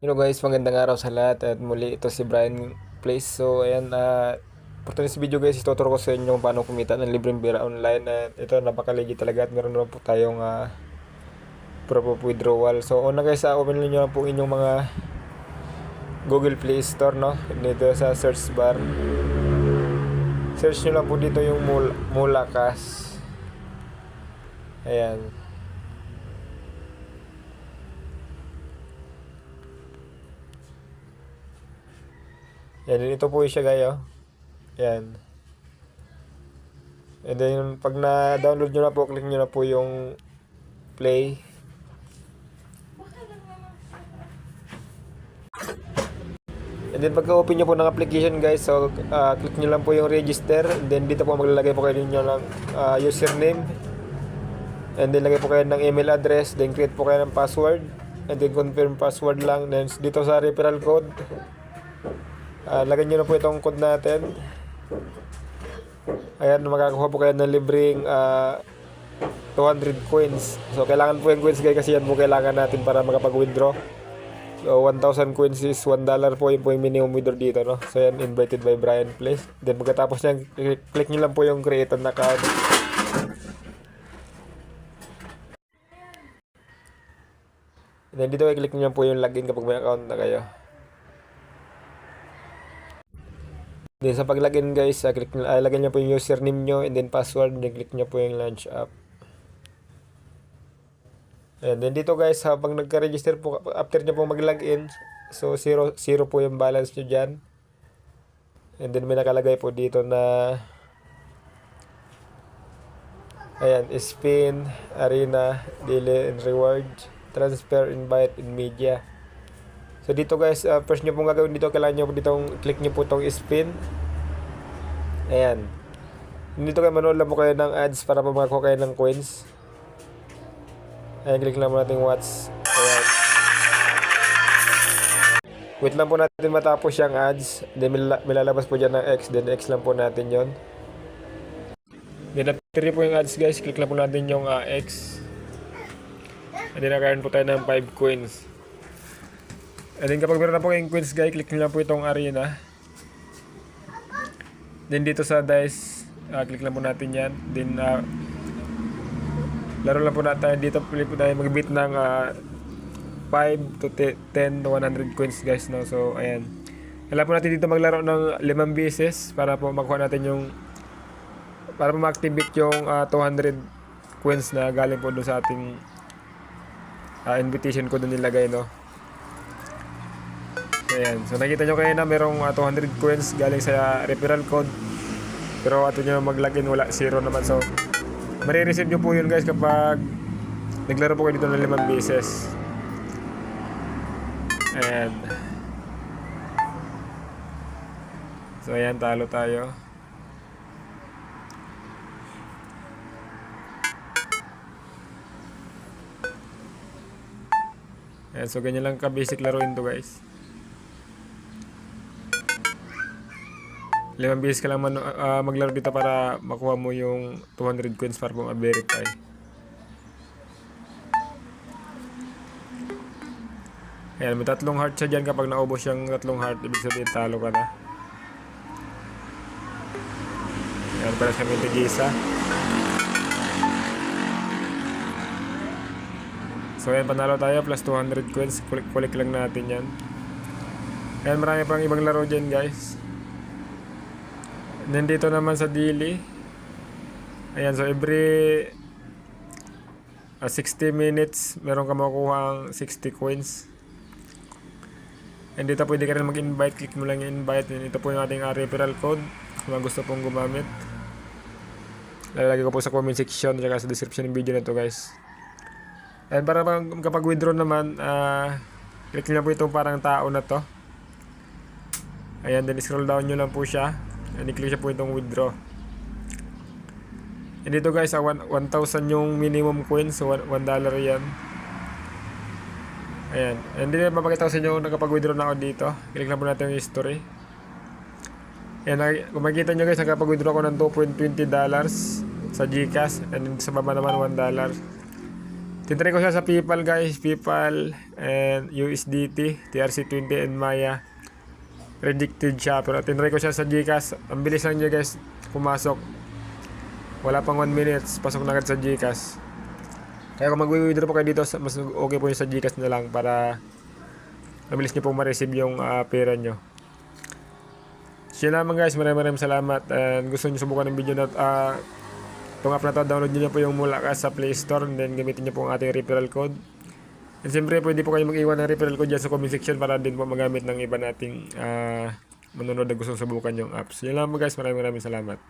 Hello guys, magandang araw sa lahat at muli ito si Brian Place. So ayan, for today's video guys, ituturo ko sa inyo paano kumita ng libreng bira online at ito napaka-legit talaga at meron naman po tayong proof of withdrawal. So una guys, open nyo lang po inyong mga Google Play Store, no? Dito sa search bar. Search nyo lang po dito yung Mulakas. Ayan. Yan, ito po siya guys, oh. Yan. And then, pag na-download nyo na po, click nyo na po yung play. And then, pagka-open nyo po ng application guys, so, click nyo lang po yung register. And then, dito po maglalagay po kayo ninyo ng username. And then, lagay po kayo ng email address. Then, create po kayo ng password. And then, confirm password lang. Then, dito sa referral code, lagay nyo na po itong code natin. Ayan, makakakuha po kayo ng libreng 200 coins. So, kailangan po yung coins guys kasi yan po kailangan natin para makapag-withdraw. So, 1,000 coins is $1 po yung minimum withdraw dito, no? So, yan, invited by Brian Place. Then, pagkatapos nyan, click nyo lang po yung create an account. Then, dito click nyo lang po yung login kapag may account na kayo. Then sa pag-login guys, lagyan nyo po yung username nyo and then password, then click nyo po yung launch app. Ayan, then dito guys, habang nagka-register po, after nyo po mag-login, so 0 po yung balance nyo dyan. And then may nakalagay po dito na, ayan, spin, arena, daily and reward, transfer, invite, and media. So dito guys, first nyo pong gagawin dito, kailangan nyo po ditong click nyo po itong spin. Ayan. Dito kayo manood lang po kayo ng ads para po makakuha kayo ng coins. Ayan, click lang po natin watch. Ayan. Wait lang po natin matapos yung ads. Then may lalabas po dyan ng X. Then X lang po natin yon. Then after po yung ads guys, click lang po natin yung X. And then nakaroon po tayo ng 5 coins. And then kapag meron na po yung coins guys, click nyo lang po itong arena. Then dito sa dice, click lang po natin yan. Then laro lang po natin dito, pili po tayo mag-beat ng 5 to 10 to 100 coins guys, no? So ayan, kailangan po natin dito maglaro ng 5 beses para po makuha natin yung, para po ma-activate yung 200 coins na galing po doon sa ating invitation code na nilagay, no? Ayan, so nakita nyo kayo na merong 200 coins galing sa referral code, pero ato nyo mag-login, wala, 0 naman. So marireceive nyo po yun guys kapag naglaro po kayo dito ng 5 beses. Ayan. So ayan, talo tayo. Ayan, so ganyan lang ka-basic laruin to guys. 5 beses ka lang maglaro dito para makuha mo yung 200 coins para po ma-verify. Ayan, may 3 heart siya dyan. Kapag naubos yung 3 heart, ibig sabihin talo ka na. Ayan, para sa may tigisa. So ayan, panalo tayo, plus 200 coins. Kulik lang natin yan. Ayan, marami pang ibang laro dyan guys. Nandito naman sa daily. Ayan, so every 60 minutes meron ka makukuha ang 60 coins. And dito pwede ka rin mag-invite. Click mo lang yung invite. And ito po yung ating referral code kung gusto pong gumamit. Lalagay ko po sa comment section at sa description ng video na to guys. And para kapag withdraw naman, click nyo po itong parang tao na to. Ayan, then scroll down nyo lang po siya. And i-click siya po itong withdraw. And dito guys, 1,000 yung minimum coins. So $1 yan. Ayan. And then mapakita ko sa inyo nakapag-withdraw na ako dito. Click lang po natin yung history. Ayan, kung makikita nyo guys, nakapag-withdraw ko ng $2.20 sa GCash. And then sa baba naman $1. Tinry ko siya sa PayPal guys, PayPal and USDT, TRC20 and Maya. Rejected siya, pero tinry ko siya sa GCash. Ang bilis lang niya guys, pumasok. Wala pang 1 minutes, pasok na agad sa GCash. Kaya kung mag-withdraw po kayo dito, mas okay po yung sa GCash na lang para mabilis niyo pong ma-receive yung pera nyo. So yun naman guys, maraming salamat. And gusto nyo subukan ng video na itong app na to, download nyo po yung Mulakas sa Play Store, and then gamitin nyo po ang ating referral code. And siyempre pwede po kayo mag-iwan ng referral code dyan sa comment section para din po magamit ng iba nating manonood na gustong subukan yung apps. Yun lang mo guys, maraming salamat.